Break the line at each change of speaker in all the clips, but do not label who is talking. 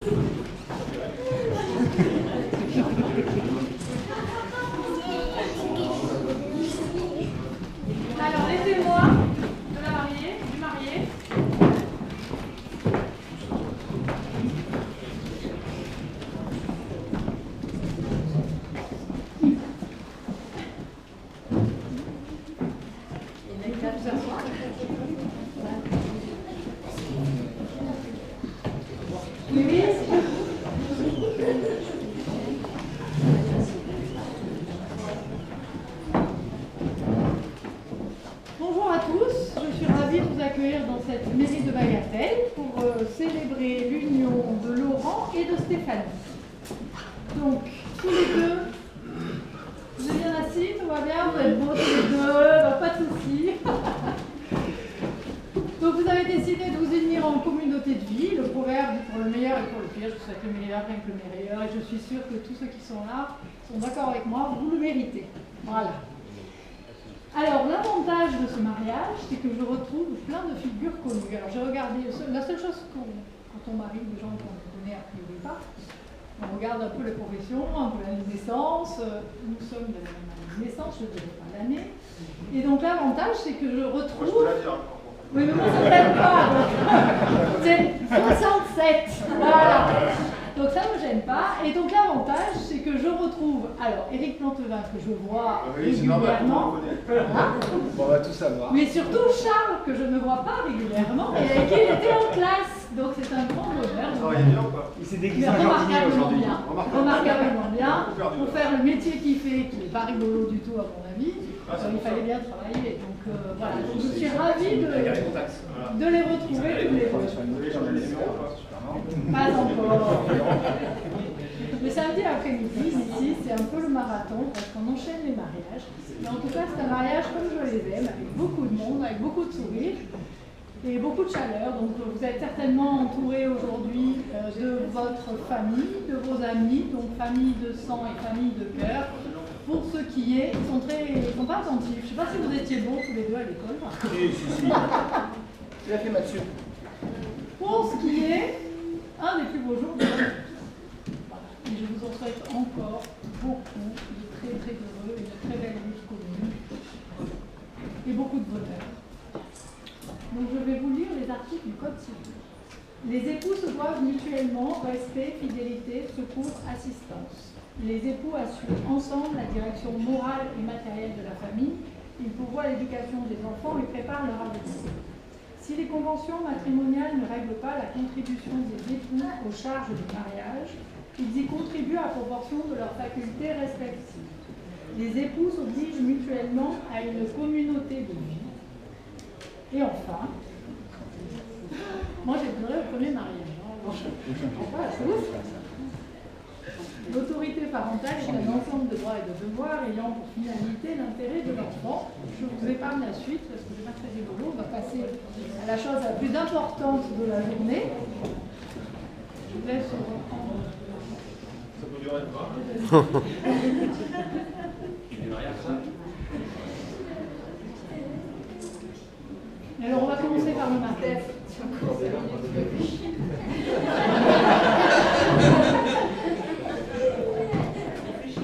Alors, les témoins de la mariée, du marié. Bonjour à tous, je suis ravie de vous accueillir dans cette mairie de Bagatelle pour célébrer l'union de Laurent et de Stéphanie. Donc, tous les deux, vous êtes bien assis, tout va bien, vous êtes beaux tous les deux, pas de soucis. Donc vous avez décidé de vous unir en communauté de vie, le proverbe dit pour le meilleur et pour le pire, je souhaite le meilleur rien que le meilleur, et je suis sûre que tous ceux qui sont là sont d'accord avec moi, vous le méritez. Voilà. Alors l'avantage de ce mariage, c'est que je retrouve plein de figures connues. Alors j'ai regardé, la seule chose quand on marie des gens qu'on ne connaît a priori pas, on regarde un peu les professions, un peu la naissance, nous sommes de la même année de naissance, je ne dirais pas l'année, et donc l'avantage c'est que je retrouve...
Moi, je peux la dire.
Oui, mais moi, ça ne m'aime pas. C'est 67. Voilà. Donc, ça ne me gêne pas. Et donc, l'avantage, c'est que je retrouve, alors, Éric Plantevin, que je vois régulièrement. Voilà.
On va tout savoir.
Mais surtout Charles, que je ne vois pas régulièrement, et avec qui il était en classe. Donc, c'est un grand bonheur.
Vous travaillez bien ou pas?
Il s'est déguisé en jardinier aujourd'hui.
Remarquablement bien. Pour faire le métier qu'il fait, qui n'est pas rigolo du tout, à mon avis. Il fallait bien travailler, donc voilà, donc, je suis ravie de les retrouver tous les deux. Pas encore. Le samedi après-midi, ici, c'est un peu le marathon, parce qu'on enchaîne les mariages. Mais en tout cas, c'est un mariage comme je les aime, avec beaucoup de monde, avec beaucoup de sourires et beaucoup de chaleur. Donc vous êtes certainement entourés aujourd'hui de votre famille, de vos amis, donc famille de sang et famille de cœur. Pour ce qui est, ils sont pas attentifs. Je ne sais pas si vous étiez bons tous les deux à l'école.
Si. Tu l'as fait, Mathieu.
Pour ce qui est un des plus beaux jours de votre vie. Voilà. Et je vous en souhaite encore beaucoup de très très heureux et de très belles vies communes. Et beaucoup de bonheur. Donc je vais vous lire les articles du Code civil. Les époux se doivent mutuellement respect, fidélité, secours, assistance. Les époux assurent ensemble la direction morale et matérielle de la famille, ils pourvoient l'éducation des enfants et préparent leur avenir. Si les conventions matrimoniales ne règlent pas la contribution des époux aux charges du mariage, ils y contribuent à proportion de leurs facultés respectives. Les époux s'obligent mutuellement à une communauté de vie. Et enfin, moi j'ai pleuré au premier mariage. Voilà, c'est ouf. L'autorité parentale est un ensemble de droits et de devoirs ayant pour finalité l'intérêt de l'enfant. Je vous épargne la suite parce que c'est pas très rigolo. On va passer à la chose la plus importante de la journée. Je vous laisse reprendre.
Ça peut durer pas.
Alors on va commencer par le mariage.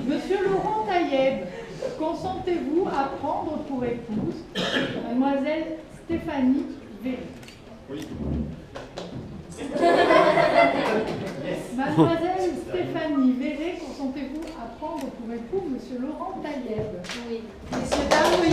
Monsieur Laurent Taïeb, consentez-vous à prendre pour épouse mademoiselle Stéphanie Véry?
Oui.
Mademoiselle Stéphanie Véry, consentez-vous à prendre pour époux monsieur Laurent Taïeb?
Oui.
Messieurs, dames, oui.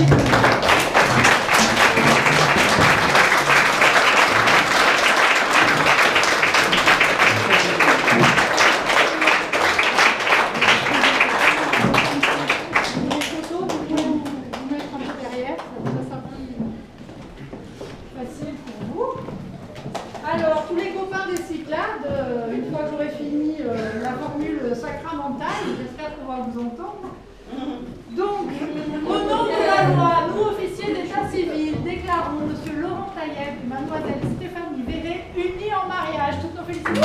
Alors, tous les copains des Cyclades, une fois que j'aurai fini la formule sacramentale, j'espère qu'on va vous entendre. Donc, au nom de la loi, nous, officiers d'état civil, déclarons M. Laurent Taïeb et Mlle Stéphanie Véry unis en mariage. Toutes nos félicitations.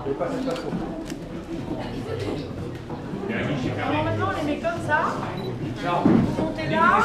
Et pas cette façon.
Alors maintenant, on les met comme ça.
Ciao.
Vous montez là.